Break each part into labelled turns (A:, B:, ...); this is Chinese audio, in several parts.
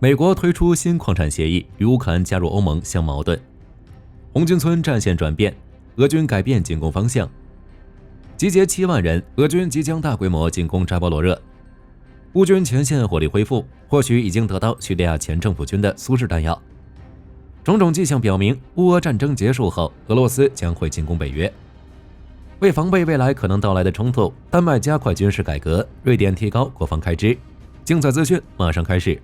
A: 美国推出新矿产协议，与乌克兰加入欧盟相矛盾。红军村战线转变，俄军改变进攻方向。集结7万人，俄军即将大规模进攻扎波罗热。乌军前线火力恢复，或许已经得到叙利亚前政府军的苏式弹药。种种迹象表明，乌俄战争结束后，俄罗斯将会进攻北约。为防备未来可能到来的冲突，丹麦加快军事改革，瑞典提高国防开支。精彩资讯马上开始。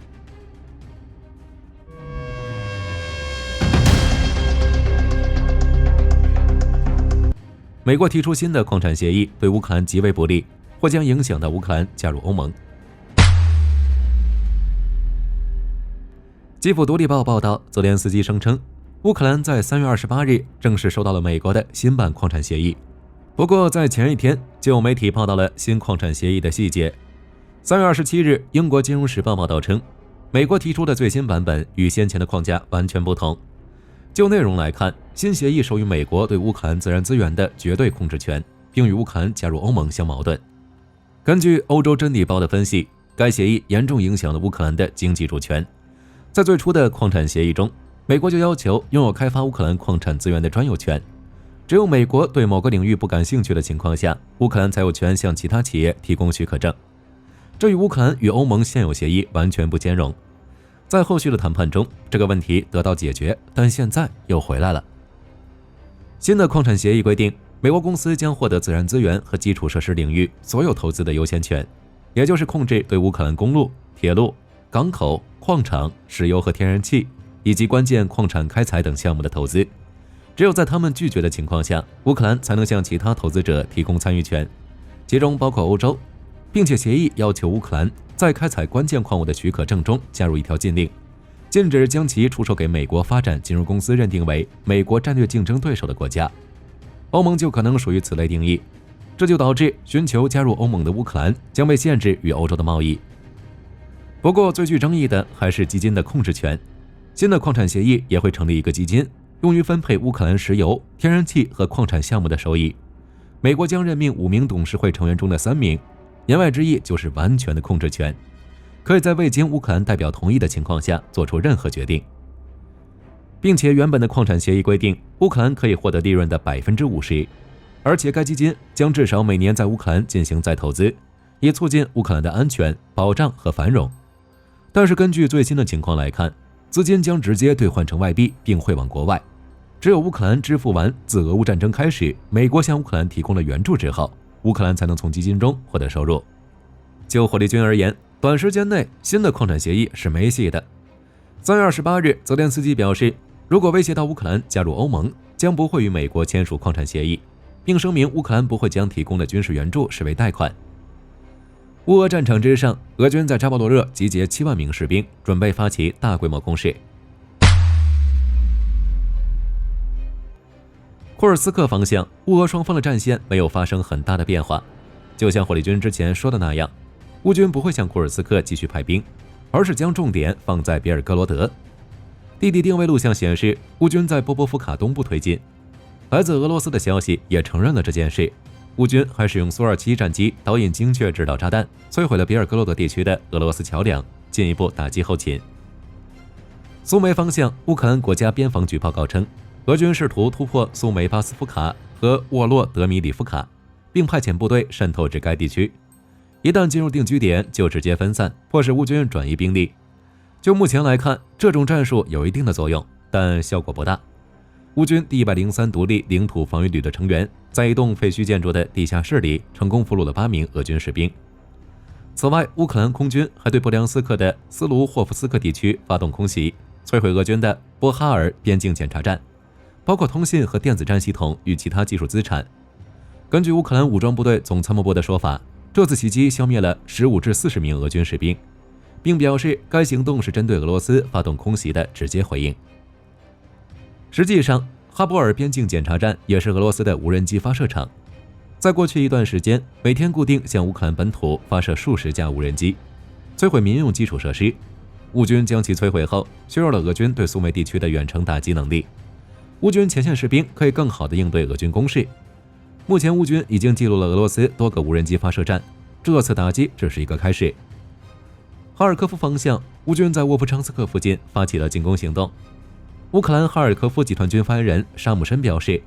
A: 美国提出新的矿产协议，对乌克兰极为不利，或将影响到乌克兰加入欧盟。基辅独立报报道，泽连斯基声称，乌克兰在3月28日正式收到了美国的新版矿产协议。不过，在前一天，就有媒体报道了新矿产协议的细节。3月27日，英国金融时报报道称，美国提出的最新版本与先前的框架完全不同。就内容来看，新协议授予美国对乌克兰自然资源的绝对控制权，并与乌克兰加入欧盟相矛盾。根据欧洲真理报的分析，该协议严重影响了乌克兰的经济主权。在最初的矿产协议中，美国就要求拥有开发乌克兰矿产资源的专有权，只有美国对某个领域不感兴趣的情况下，乌克兰才有权向其他企业提供许可证。这与乌克兰与欧盟现有协议完全不兼容。在后续的谈判中，这个问题得到解决，但现在又回来了。新的矿产协议规定，美国公司将获得自然资源和基础设施领域所有投资的优先权，也就是控制对乌克兰公路、铁路、港口、矿场、石油和天然气以及关键矿产开采等项目的投资。只有在他们拒绝的情况下，乌克兰才能向其他投资者提供参与权，其中包括欧洲，并且协议要求乌克兰在开采关键矿物的许可证中加入一条禁令，禁止将其出售给美国发展金融公司认定为美国战略竞争对手的国家。欧盟就可能属于此类定义，这就导致寻求加入欧盟的乌克兰将被限制与欧洲的贸易。不过最具争议的还是基金的控制权。新的矿产协议也会成立一个基金，用于分配乌克兰石油、天然气和矿产项目的收益。美国将任命5名董事会成员中的3名，言外之意就是完全的控制权，可以在未经乌克兰代表同意的情况下做出任何决定。并且原本的矿产协议规定，乌克兰可以获得利润的50%，而且该基金将至少每年在乌克兰进行再投资，以促进乌克兰的安全、保障和繁荣。但是根据最新的情况来看，资金将直接兑换成外币并汇往国外，只有乌克兰支付完自俄乌战争开始美国向乌克兰提供了援助之后，乌克兰才能从基金中获得收入。就火力军而言，短时间内新的矿产协议是没戏的。3月28日，泽连斯基表示，如果威胁到乌克兰加入欧盟，将不会与美国签署矿产协议，并声明乌克兰不会将提供的军事援助视为贷款。乌俄战场之上，俄军在扎波罗热集结7万名士兵，准备发起大规模攻势。库尔斯克方向，乌俄双方的战线没有发生很大的变化，就像火力军之前说的那样，乌军不会向库尔斯克继续派兵，而是将重点放在别尔哥罗德。地理定位录像显示，乌军在波波夫卡东部推进。来自俄罗斯的消息也承认了这件事。乌军还使用苏27战机导引精确制导炸弹，摧毁了别尔哥罗德地区的俄罗斯桥梁，进一步打击后勤。苏梅方向，乌克兰国家边防局报告称，俄军试图突破苏梅巴斯夫卡和沃洛德米里夫卡，并派遣部队渗透至该地区。一旦进入定居点，就直接分散，迫使乌军转移兵力。就目前来看，这种战术有一定的作用，但效果不大。乌军第103独立领土防御旅的成员在一栋废墟建筑的地下室里成功俘虏了8名俄军士兵。此外，乌克兰空军还对布良斯克的斯卢霍夫斯克地区发动空袭，摧毁俄军的波哈尔边境检查站，包括通信和电子战系统与其他技术资产。根据乌克兰武装部队总参谋部的说法，这次袭击消灭了15至40名俄军士兵，并表示该行动是针对俄罗斯发动空袭的直接回应。实际上，哈波尔边境检查站也是俄罗斯的无人机发射场。在过去一段时间，每天固定向乌克兰本土发射数十架无人机，摧毁民用基础设施。乌军将其摧毁后，削弱了俄军对苏梅地区的远程打击能力。乌军前线士兵可以更好地应对俄军攻势。目前乌军已经记录了俄罗斯多个无人机发射站，这次打击只是一个开始。哈尔科夫方向，乌军在沃夫昌斯克附近发起了进攻行动。乌克兰哈尔科夫集团军发言人沙姆申表示，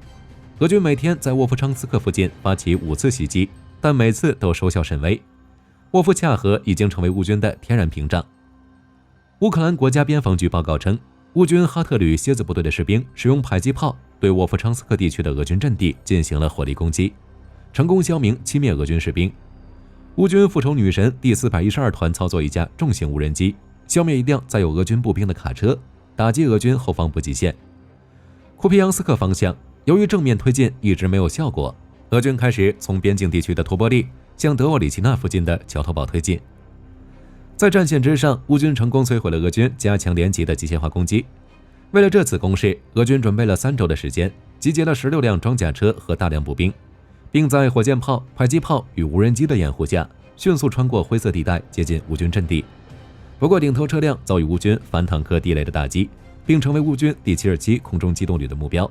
A: 俄军每天在沃夫昌斯克附近发起5次袭击，但每次都收效甚微。沃夫恰河已经成为乌军的天然屏障。乌克兰国家边防局报告称，乌军哈特旅蝎子部队的士兵使用迫击炮对沃夫昌斯克地区的俄军阵地进行了火力攻击，成功消灭7名俄军士兵。乌军复仇女神第412团操作一架重型无人机，消灭一辆载有俄军步兵的卡车，打击俄军后方补给线。库皮扬斯克方向，由于正面推进一直没有效果，俄军开始从边境地区的托波利向德沃里奇纳附近的桥头堡推进。在战线之上，乌军成功摧毁了俄军加强连级的机械化攻击。为了这次攻势，俄军准备了3周的时间，集结了16辆装甲车和大量步兵，并在火箭炮、迫击炮与无人机的掩护下，迅速穿过灰色地带接近乌军阵地。不过顶头车辆遭遇乌军反坦克地雷的打击，并成为乌军第77空中机动旅的目标。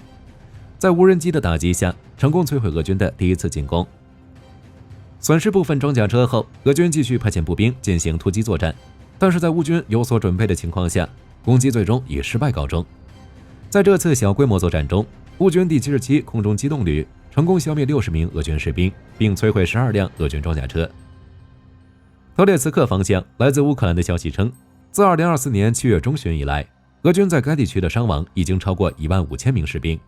A: 在无人机的打击下，成功摧毁俄军的第1次进攻。损失部分装甲车后，俄军继续派遣步兵进行突击作战，但是在乌军有所准备的情况下，攻击最终以失败告终。在这次小规模作战中，乌军第77空中机动旅成功消灭60名俄军士兵，并摧毁12辆俄军装甲车。托列茨克方向，来自乌克兰的消息称，自2024年7月中旬以来，俄军在该地区的伤亡已经超过15000名士兵，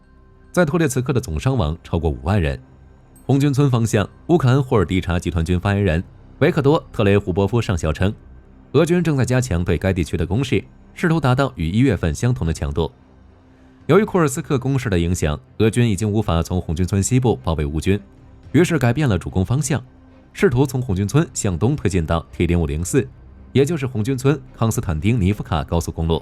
A: 在托列茨克的总伤亡超过5万人。红军村方向，乌克兰霍尔蒂察集团军发言人维克多·特雷胡波夫上校称，俄军正在加强对该地区的攻势，试图达到与1月份相同的强度。由于库尔斯克攻势的影响，俄军已经无法从红军村西部包围乌军，于是改变了主攻方向，试图从红军村向东推进到 T0504， 也就是红军村康斯坦丁尼夫卡高速公路。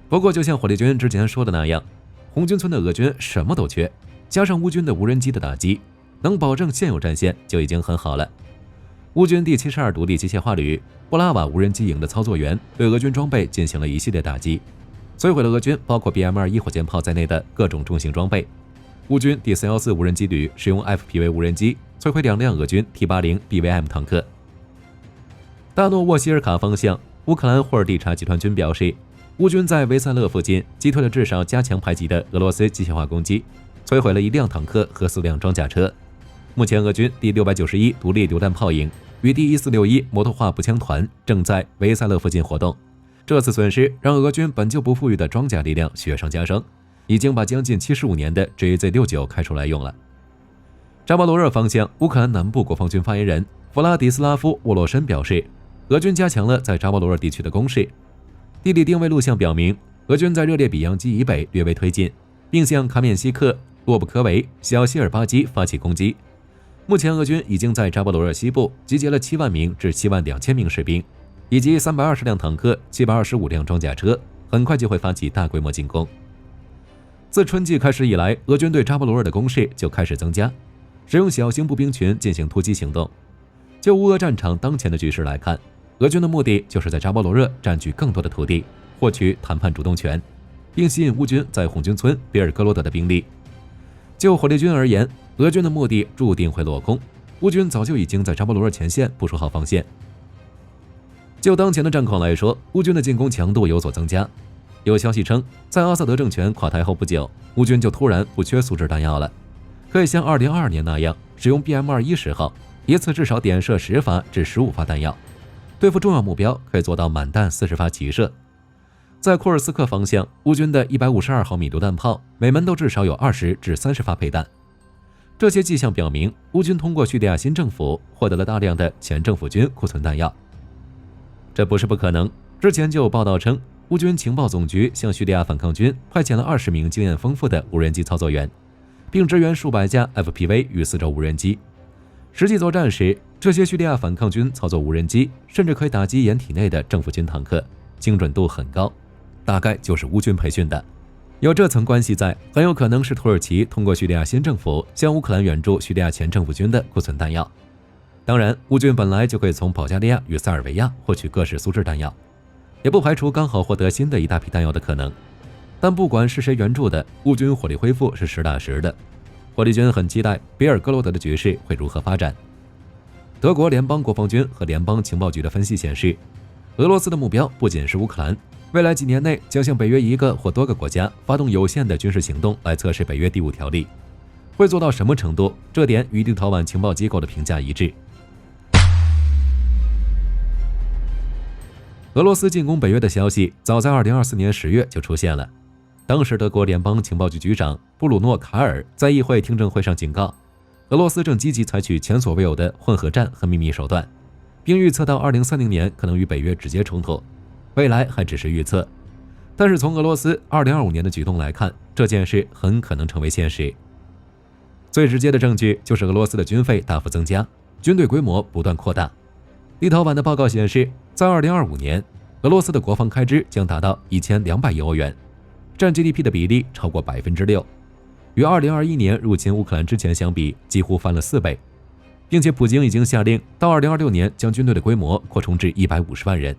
A: 不过就像火力军之前说的那样，红军村的俄军什么都缺，加上乌军的无人机的打击，能保证现有战线就已经很好了。乌军第72独立机械化旅布拉瓦无人机营的操作员对俄军装备进行了一系列打击，摧毁了俄军包括 BM-21 火箭炮在内的各种重型装备。乌军第414无人机旅使用 FPV 无人机摧毁2辆俄军 T80 BVM 坦克。大诺沃希尔卡方向，乌克兰霍尔蒂察集团军表示，乌军在维塞勒附近击退了至少加强排级的俄罗斯机械化攻击，摧毁了1辆坦克和4辆装甲车。目前俄军第691独立榴弹炮营与第1461摩托化步枪团正在维塞勒附近活动。这次损失让俄军本就不富裕的装甲力量雪上加霜，已经把将近75年的 JZ-69开出来用了。扎波罗热方向，乌克兰南部国防军发言人弗拉迪斯拉夫·沃洛申表示，俄军加强了在扎波罗热地区的攻势。地理定位录像表明，俄军在热列比扬基以北略微推进，并向卡缅西克、洛布科维、小希尔巴基发起攻击。目前俄军已经在扎波罗热西部集结了7万名至7万2000名士兵，以及320辆坦克、725辆装甲车，很快就会发起大规模进攻。自春季开始以来，俄军对扎波罗热的攻势就开始增加，使用小型步兵群进行突击行动。就乌俄战场当前的局势来看，俄军的目的就是在扎波罗热占据更多的土地，获取谈判主动权，并吸引乌军在红军村比尔格罗德的兵力。就火力军而言，俄军的目的注定会落空，乌军早就已经在扎波罗热前线部署好防线。就当前的战况来说，乌军的进攻强度有所增加。有消息称，在阿萨德政权垮台后不久，乌军就突然不缺苏制弹药了，可以像2022年那样使用 BM-21 10号，一次至少点射10发至15发弹药，对付重要目标可以做到满弹40发齐射。在库尔斯克方向，乌军的152毫米榴弹炮每门都至少有20至30发配弹。这些迹象表明，乌军通过叙利亚新政府获得了大量的前政府军库存弹药。这不是不可能，之前就有报道称，乌军情报总局向叙利亚反抗军派遣了20名经验丰富的无人机操作员，并支援数百架 FPV 与4轴无人机。实际作战时，这些叙利亚反抗军操作无人机甚至可以打击掩体内的政府军坦克，精准度很高，大概就是乌军培训的。有这层关系在，很有可能是土耳其通过叙利亚新政府向乌克兰援助叙利亚前政府军的库存弹药。当然，乌军本来就可以从保加利亚与塞尔维亚获取各式苏制弹药，也不排除刚好获得新的一大批弹药的可能。但不管是谁援助的，乌军火力恢复是实打实的。火力军很期待比尔格罗德的局势会如何发展。德国联邦国防军和联邦情报局的分析显示，俄罗斯的目标不仅是乌克兰，未来几年内将向北约一个或多个国家发动有限的军事行动来测试北约第5条例。会做到什么程度，这点与立陶宛情报机构的评价一致。俄罗斯进攻北约的消息早在2024年10月就出现了。当时德国联邦情报局局长布鲁诺·卡尔在议会听证会上警告，俄罗斯正积极采取前所未有的混合战和秘密手段，并预测到2030年可能与北约直接冲突。未来还只是预测，但是从俄罗斯2025年的举动来看，这件事很可能成为现实。最直接的证据就是俄罗斯的军费大幅增加，军队规模不断扩大。立陶宛的报告显示，在2025年，俄罗斯的国防开支将达到1200亿欧元，占 GDP 的比例超过 6%， 与2021年入侵乌克兰之前相比，几乎翻了4倍，并且普京已经下令到2026年将军队的规模扩充至150万人。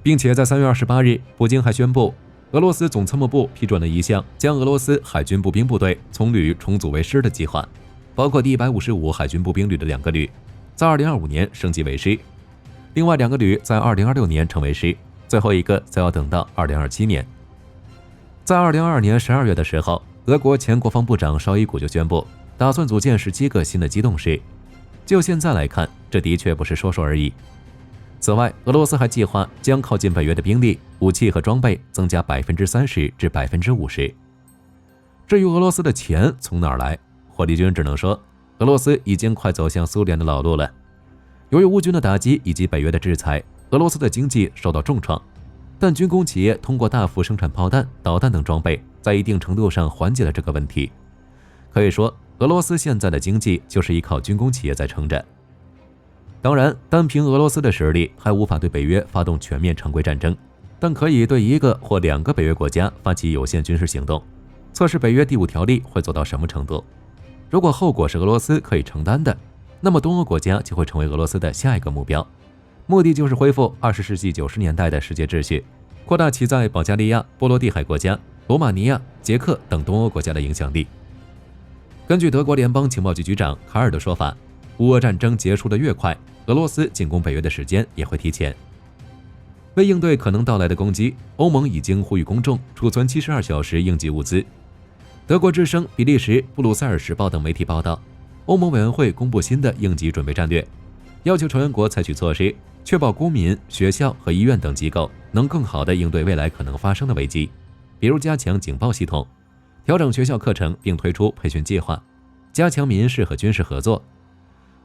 A: 并且在3月28日，普京还宣布，俄罗斯总参谋部批准了一项将俄罗斯海军步兵部队从旅重组为师的计划，包括第155海军步兵旅的2个旅在2025年升级为师，另外2个旅在2026年成为师，最后一个则要等到2027年。在2022年12月的时候，俄国前国防部长绍伊古就宣布，打算组建17个新的机动师。就现在来看，这的确不是说说而已。此外，俄罗斯还计划将靠近北约的兵力、武器和装备增加 30% 至 50%。至于俄罗斯的钱从哪儿来，火力军只能说，俄罗斯已经快走向苏联的老路了。由于乌军的打击以及北约的制裁，俄罗斯的经济受到重创，但军工企业通过大幅生产炮弹、导弹等装备，在一定程度上缓解了这个问题。可以说，俄罗斯现在的经济就是依靠军工企业在撑着。当然，单凭俄罗斯的实力还无法对北约发动全面常规战争，但可以对1个或2个北约国家发起有限军事行动，测试北约第5条例会做到什么程度。如果后果是俄罗斯可以承担的，那么东欧国家就会成为俄罗斯的下一个目标，目的就是恢复20世纪90年代的世界秩序，扩大其在保加利亚、波罗的海国家、罗马尼亚、捷克等东欧国家的影响力。根据德国联邦情报局局长卡尔的说法，乌俄战争结束的越快，俄罗斯进攻北约的时间也会提前。为应对可能到来的攻击，欧盟已经呼吁公众储存72小时应急物资。德国之声、比利时、布鲁塞尔时报等媒体报道，欧盟委员会公布新的应急准备战略，要求成员国采取措施，确保公民、学校和医院等机构能更好地应对未来可能发生的危机，比如加强警报系统，调整学校课程并推出培训计划，加强民事和军事合作。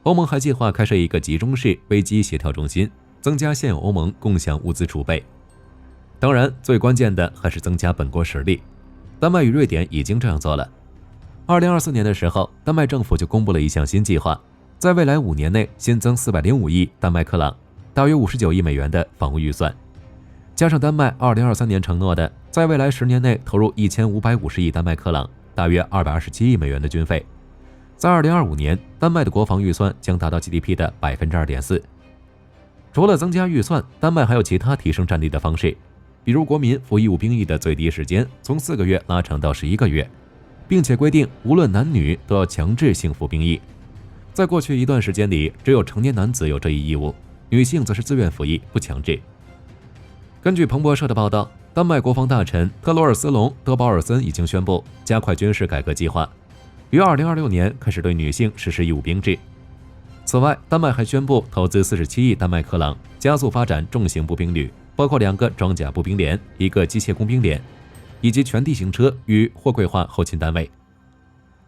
A: 欧盟还计划开设一个集中式危机协调中心，增加现有欧盟共享物资储备。当然，最关键的还是增加本国实力。丹麦与瑞典已经这样做了。2024年的时候，丹麦政府就公布了一项新计划，在未来5年内新增405亿丹麦克朗，大约59亿美元的防务预算，加上丹麦2023年承诺的在未来10年内投入1550亿丹麦克朗，大约227亿美元的军费。在2025年，丹麦的国防预算将达到 GDP 的 2.4%。除了增加预算，丹麦还有其他提升战力的方式，比如国民服义务兵役的最低时间从4个月拉长到11个月，并且规定无论男女都要强制性服兵役。在过去一段时间里，只有成年男子有这一义务，女性则是自愿服役，不强制。根据彭博社的报道，丹麦国防大臣特罗尔斯隆·德保尔森已经宣布加快军事改革计划，于2026年开始对女性实施义务兵制。此外，丹麦还宣布投资47亿丹麦克朗，加速发展重型步兵旅，包括2个装甲步兵连、1个机械工兵连，以及全地形车与货柜化后勤单位。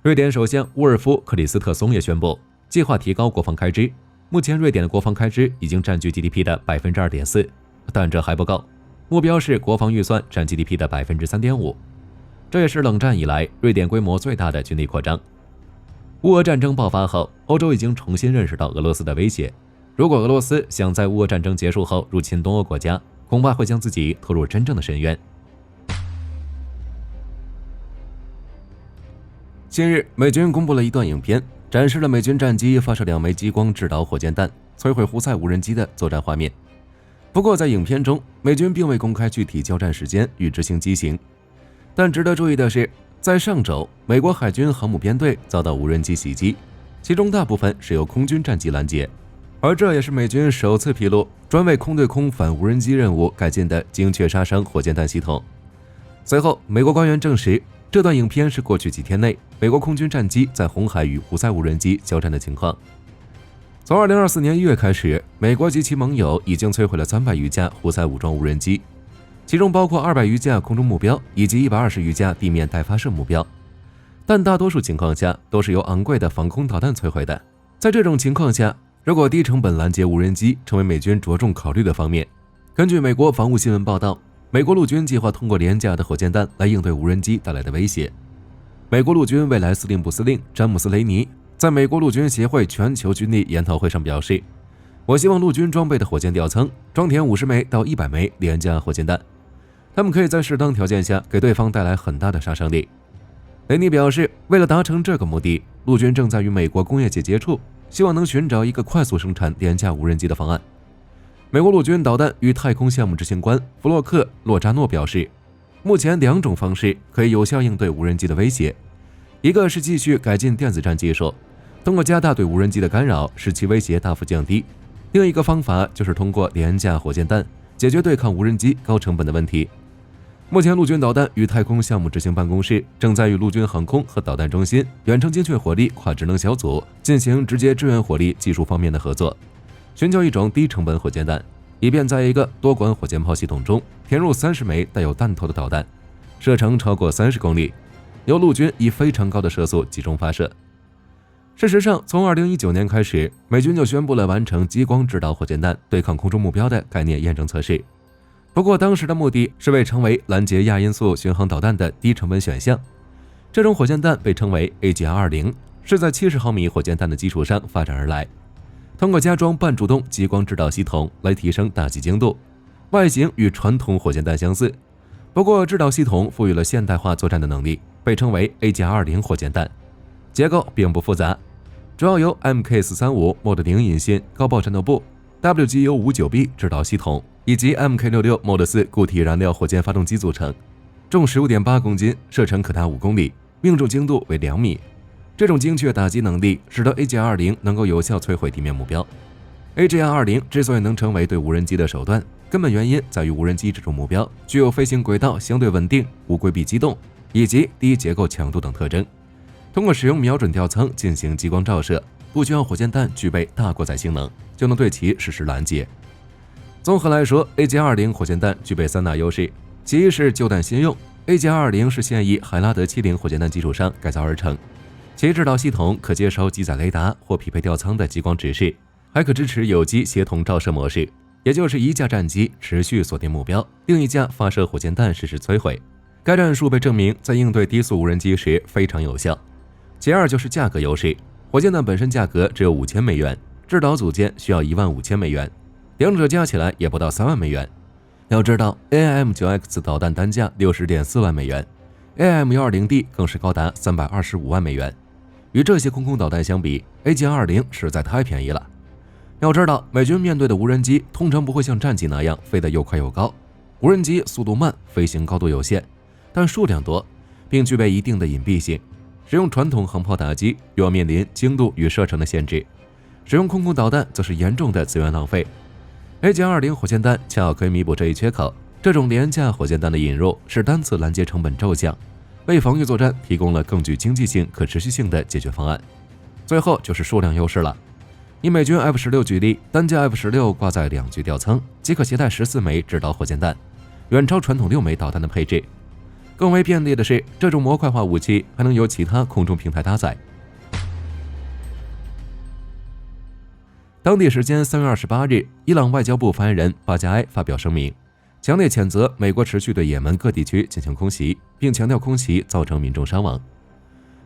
A: 瑞典首相乌尔夫·克里斯特松也宣布，计划提高国防开支。目前，瑞典的国防开支已经占据 GDP 的 2.4%， 但这还不够，目标是国防预算占 GDP 的 3.5%。这也是冷战以来瑞典规模最大的军力扩张。乌俄战争爆发后，欧洲已经重新认识到俄罗斯的威胁。如果俄罗斯想在乌俄战争结束后入侵东欧国家，恐怕会将自己拖入真正的深渊。近日，美军公布了一段影片，展示了美军战机发射2枚激光制导火箭弹，摧毁胡塞无人机的作战画面。不过，在影片中，美军并未公开具体交战时间与执行机型。但值得注意的是，在上周，美国海军航母编队遭到无人机袭击，其中大部分是由空军战机拦截，而这也是美军首次披露专为空对空反无人机任务改进的精确杀伤火箭弹系统。随后，美国官员证实，这段影片是过去几天内美国空军战机在红海与胡塞无人机交战的情况。从2024年1月开始，美国及其盟友已经摧毁了300余架胡塞武装无人机，其中包括200余架空中目标以及120余架地面待发射目标，但大多数情况下都是由昂贵的防空导弹摧毁的。在这种情况下，如果低成本拦截无人机成为美军着重考虑的方面，根据美国防务新闻报道，美国陆军计划通过廉价的火箭弹来应对无人机带来的威胁。美国陆军未来司令部司令詹姆斯·雷尼在美国陆军协会全球军力研讨会上表示，我希望陆军装备的火箭吊舱装填50枚到100枚廉价火箭弹，他们可以在适当条件下给对方带来很大的杀伤力。雷尼表示，为了达成这个目的，陆军正在与美国工业界接触，希望能寻找一个快速生产廉价无人机的方案。美国陆军导弹与太空项目执行官弗洛克·洛扎诺表示，目前2种方式可以有效应对无人机的威胁，一个是继续改进电子战技术，通过加大对无人机的干扰，使其威胁大幅降低；另一个方法就是通过廉价火箭弹解决对抗无人机高成本的问题。目前，陆军导弹与太空项目执行办公室正在与陆军航空和导弹中心、远程精确火力跨职能小组进行直接支援火力技术方面的合作，寻求一种低成本火箭弹，以便在一个多管火箭炮系统中填入30枚带有弹头的导弹，射程超过30公里，由陆军以非常高的射速集中发射。事实上，从2019年开始，美军就宣布了完成激光制导火箭弹对抗空中目标的概念验证测试。不过，当时的目的是为成为拦截亚音速巡航导弹的低成本选项。这种火箭弹被称为 AGR-20， 是在70毫米火箭弹的基础上发展而来，通过加装半主动激光制导系统来提升打击精度。外形与传统火箭弹相似，不过制导系统赋予了现代化作战的能力，被称为 AGR-20 火箭弹。结构并不复杂，主要由 MK435 Mod 0引信高爆战斗部、WGU-59B 制导系统以及 MK66 Mod 4固体燃料火箭发动机组成，重 15.8 公斤，射程可达5公里，命中精度为2米。这种精确打击能力使得 AGR-20 能够有效摧毁地面目标。AGR-20 之所以能成为对无人机的手段，根本原因在于无人机这种目标具有飞行轨道相对稳定、无规避机动以及低结构强度等特征。通过使用瞄准吊舱进行激光照射，不需要火箭弹具备大过载性能，就能对其实施拦截。综合来说 ，AGR-20 火箭弹具备3大优势，其一是旧弹新用 ，AGR-20 是现役海拉德70火箭弹基础上改造而成，其制导系统可接收机载雷达或匹配吊舱的激光指示，还可支持有机协同照射模式，也就是一架战机持续锁定目标，另一架发射火箭弹实施摧毁。该战术被证明在应对低速无人机时非常有效。其二就是价格优势，火箭弹本身价格只有5000美元，制导组件需要15000美元，两者加起来也不到3万美元。要知道 AIM-9X 导弹单价60.4万美元， AIM-120D 更是高达325万美元。与这些空空导弹相比， AGR-20 实在太便宜了。要知道，美军面对的无人机通常不会像战机那样飞得又快又高，无人机速度慢，飞行高度有限，但数量多，并具备一定的隐蔽性。使用传统航炮打击又要面临精度与射程的限制，使用空空导弹则是严重的资源浪费。AGR-20 火箭弹恰好可以弥补这一缺口。这种廉价火箭弹的引入使单次拦截成本骤降，为防御作战提供了更具经济性、可持续性的解决方案。最后就是数量优势了。以美军 F-16 举例，单架 F-16 挂载2具吊舱，即可携带14枚制导火箭弹，远超传统6枚导弹的配置。更为便利的是，这种模块化武器还能由其他空中平台搭载。当地时间3月28日，伊朗外交部发言人巴加埃发表声明，强烈谴责美国持续对也门各地区进行空袭，并强调空袭造成民众伤亡。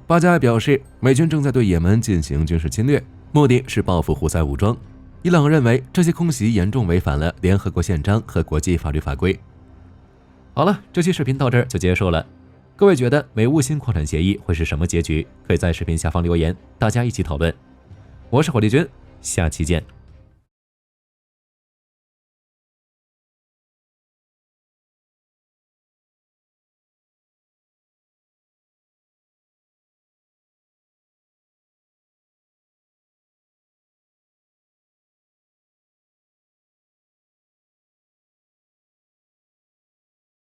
A: 巴加埃表示，美军正在对也门进行军事侵略，目的是报复胡塞武装。伊朗认为这些空袭严重违反了联合国宪章和国际法律法规。好了，这期视频到这儿就结束了。各位觉得美乌新矿产协议会是什么结局？可以在视频下方留言，大家一起讨论。我是火力军，下期见。